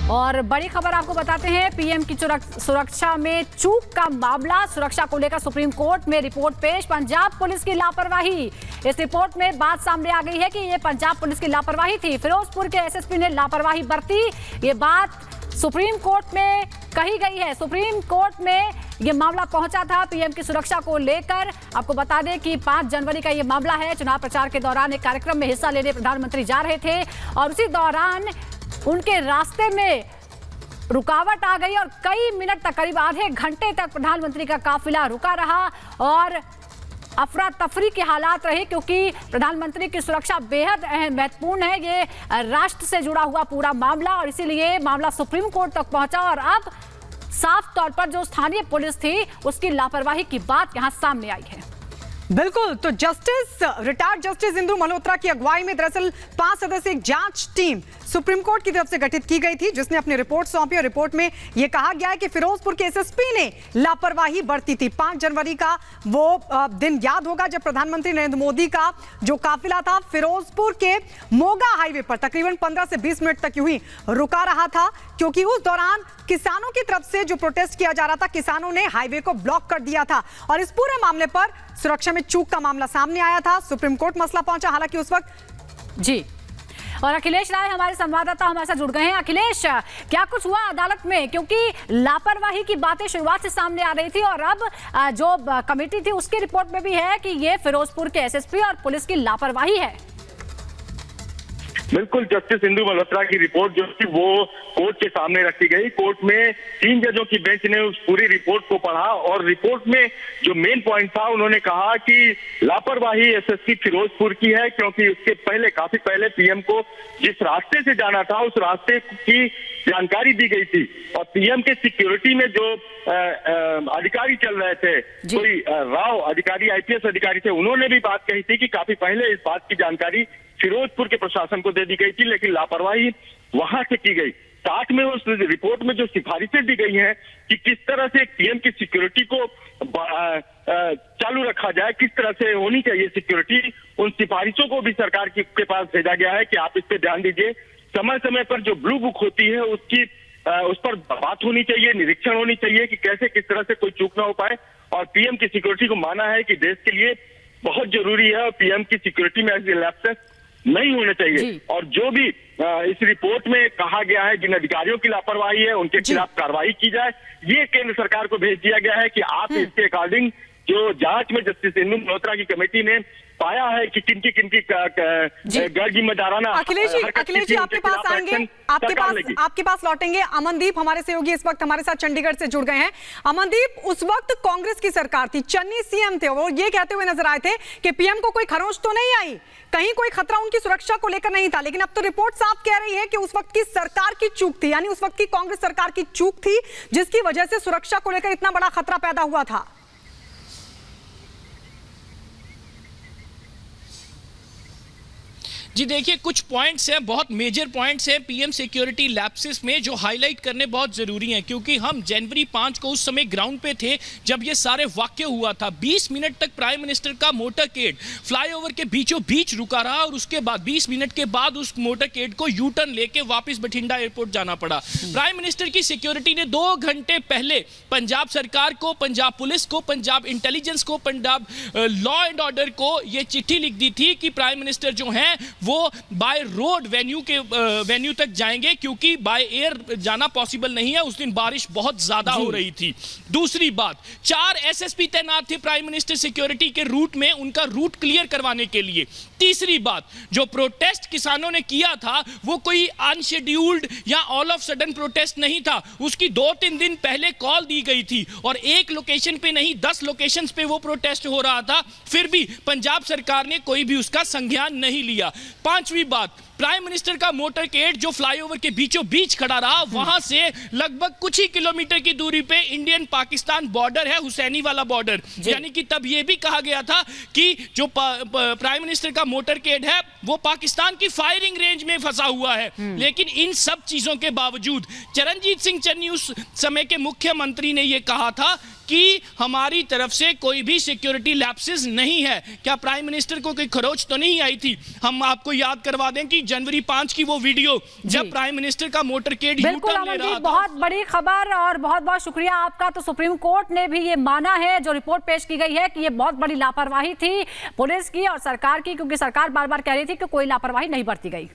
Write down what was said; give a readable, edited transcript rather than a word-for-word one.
और बड़ी खबर आपको बताते हैं, पीएम की सुरक्षा में चूक का मामला। सुरक्षा को लेकर सुप्रीम कोर्ट में रिपोर्ट पेश, पंजाब पुलिस की लापरवाही। इस रिपोर्ट में बात सामने आ गई है कि ये पंजाब पुलिस की लापरवाही थी, फिरोजपुर के एसएसपी ने लापरवाही बरती। ये बात सुप्रीम कोर्ट में कही गई है। सुप्रीम कोर्ट में ये मामला पहुंचा था पीएम की सुरक्षा को लेकर। आपको बता दें कि 5 जनवरी का ये मामला है। चुनाव प्रचार के दौरान एक कार्यक्रम में हिस्सा लेने प्रधानमंत्री जा रहे थे और उसी दौरान उनके रास्ते में रुकावट आ गई और कई मिनट तक, करीब आधे घंटे तक प्रधानमंत्री का काफिला रुका रहा और अफरा तफरी के हालात रहे, क्योंकि प्रधानमंत्री की सुरक्षा बेहद महत्वपूर्ण है। ये राष्ट्र से जुड़ा हुआ पूरा मामला और इसीलिए मामला सुप्रीम कोर्ट तक पहुंचा और अब साफ तौर पर जो स्थानीय पुलिस थी उसकी लापरवाही की बात यहां सामने आई है। बिल्कुल, तो रिटायर्ड जस्टिस इंदु मल्होत्रा की अगुवाई में दरअसल 5 सदस्यीय जांच टीम सुप्रीम कोर्ट की तरफ से गठित की गई थी, जिसने अपनी रिपोर्ट सौंपी और रिपोर्ट में यह कहा गया है कि फिरोजपुर के एसएसपी ने लापरवाही बरती थी। 5 जनवरी का वो दिन याद होगा जब प्रधानमंत्री नरेंद्र मोदी का जो काफिला था फिरोजपुर के मोगा हाईवे पर तकरीबन 15 से 20 मिनट तक यूं ही रुका रहा था, क्योंकि उस दौरान किसानों की तरफ से जो प्रोटेस्ट किया जा रहा था, किसानों ने हाईवे को ब्लॉक कर दिया था और इस पूरे मामले पर सुरक्षा में चूक का मामला सामने आया था। सुप्रीम कोर्ट मसला पहुंचा, हालांकि उस वक्त जी। और अखिलेश राय हमारे संवाददाता हमारे साथ जुड़ गए हैं। अखिलेश, क्या कुछ हुआ अदालत में, क्योंकि लापरवाही की बातें शुरुआत से सामने आ रही थी और अब जो कमेटी थी उसकी रिपोर्ट में भी है कि ये फिरोजपुर के एसएसपी और पुलिस की लापरवाही है। बिल्कुल, जस्टिस इंदु मल्होत्रा की रिपोर्ट जो थी वो कोर्ट के सामने रखी गई। कोर्ट में 3 जजों की बेंच ने उस पूरी रिपोर्ट को पढ़ा और रिपोर्ट में जो मेन पॉइंट था, उन्होंने कहा कि लापरवाही एसएसपी फिरोजपुर की है, क्योंकि उसके पहले, काफी पहले पीएम को जिस रास्ते से जाना था उस रास्ते की जानकारी दी गई थी और पीएम के सिक्योरिटी में जो अधिकारी चल रहे थे, कोई राव अधिकारी, आईपीएस अधिकारी थे, उन्होंने भी बात कही थी कि काफी पहले इस बात की जानकारी फिरोजपुर के प्रशासन को दे दी गई थी, लेकिन लापरवाही वहां से की गई। साथ में उस रिपोर्ट में जो सिफारिशें दी गई हैं कि किस तरह से पीएम की सिक्योरिटी को चालू रखा जाए, किस तरह से होनी चाहिए सिक्योरिटी, उन सिफारिशों को भी सरकार के पास भेजा गया है कि आप इस पे ध्यान दीजिए। समय समय पर जो ब्लू बुक होती है उसकी उस पर बात होनी चाहिए, निरीक्षण होनी चाहिए कि कैसे किस तरह से कोई चूक ना हो पाए और पीएम की सिक्योरिटी को माना है कि देश के लिए बहुत जरूरी है और पीएम की सिक्योरिटी में ऐसे लैप्सेस नहीं होने चाहिए। और जो भी इस रिपोर्ट में कहा गया है जिन अधिकारियों की लापरवाही है उनके खिलाफ कार्रवाई की जाए, ये केंद्र सरकार को भेज दिया गया है कि आप इसके अकॉर्डिंग जो जांच में जस्टिस इंदु मल्होत्रा की कमेटी ने पाया है कि किनकी गैर जिम्मेदाराना। अखिलेश जी आपके पास आएंगे, आपके पास लौटेंगे। अमनदीप हमारे सहयोगी इस वक्त हमारे साथ चंडीगढ़ से जुड़ गए हैं। अमनदीप, उस वक्त कांग्रेस की सरकार थी, चन्नी सीएम थे, वो ये कहते हुए नजर आए थे कि पीएम को कोई खरोंच तो नहीं आई, कहीं कोई खतरा उनकी सुरक्षा को लेकर नहीं था, लेकिन अब तो रिपोर्ट साफ कह रही है कि उस वक्त की सरकार की चूक थी, यानी उस वक्त की कांग्रेस सरकार की चूक थी जिसकी वजह से सुरक्षा को लेकर इतना बड़ा खतरा पैदा हुआ था। जी देखिए, कुछ पॉइंट्स हैं, बहुत मेजर पॉइंट्स हैं पीएम सिक्योरिटी लैप्सेस में जो हाईलाइट करने बहुत ज़रूरी हैं, क्योंकि हम जनवरी 5 को उस समय ग्राउंड पे थे जब ये सारे वाक्य हुआ था। 20 मिनट तक प्राइम मिनिस्टर का मोटरकेड फ्लाईओवर के बीचों बीच रुका रहा और उसके बाद 20 मिनट के बाद उस मोटरकेड को यू टर्न लेके वापस बठिंडा एयरपोर्ट जाना पड़ा। प्राइम मिनिस्टर की सिक्योरिटी ने 2 घंटे पहले पंजाब सरकार को, पंजाब पुलिस को, पंजाब इंटेलिजेंस को, पंजाब लॉ एंड ऑर्डर को ये चिट्ठी लिख दी थी कि प्राइम मिनिस्टर जो हैं वो बाय रोड वेन्यू तक जाएंगे, क्योंकि बाय एयर जाना पॉसिबल नहीं है। उस दिन बारिश बहुत ज्यादा हो रही थी। दूसरी बात, 4 एसएसपी तैनात थे प्राइम मिनिस्टर सिक्योरिटी के रूट में, उनका रूट क्लियर करवाने के लिए। तीसरी बात, जो प्रोटेस्ट किसानों ने किया था वो कोई अनशेड्यूल्ड या ऑल ऑफ सडन प्रोटेस्ट नहीं था, उसकी 2-3 दिन पहले कॉल दी गई थी और एक लोकेशन पे नहीं 10 लोकेशंस पे वो प्रोटेस्ट हो रहा था, फिर भी पंजाब सरकार ने कोई भी उसका संज्ञान नहीं लिया। 5वीं बात, प्राइम मिनिस्टर का मोटरकेड जो फ्लाईओवर के बीचों बीच खड़ा रहा, वहां से लगभग कुछ ही किलोमीटर की दूरी पे इंडियन पाकिस्तान बॉर्डर है, हुसैनी वाला बॉर्डर, यानी कि तब यह भी कहा गया था कि जो प्राइम मिनिस्टर का मोटरकेड है वो पाकिस्तान की फायरिंग रेंज में फंसा हुआ है। लेकिन इन सब चीजों के बावजूद चरणजीत सिंह चन्नी उस समय के मुख्यमंत्री ने यह कहा था कि कि हमारी तरफ से कोई भी सिक्योरिटी लैप्सेस नहीं है। क्या प्राइम मिनिस्टर को कोई खरोच तो नहीं आई थी? हम आपको याद करवा दें कि जनवरी 5 की वो वीडियो जब प्राइम मिनिस्टर का मोटरकेड बिल्कुल यू-टर्न ले रहा था। बहुत बड़ी खबर और बहुत बहुत शुक्रिया आपका। तो सुप्रीम कोर्ट ने भी ये माना है, जो रिपोर्ट पेश की गई है, कि ये बहुत बड़ी लापरवाही थी पुलिस की और सरकार की, क्योंकि सरकार बार बार कह रही थी कि कोई लापरवाही नहीं बरती गई।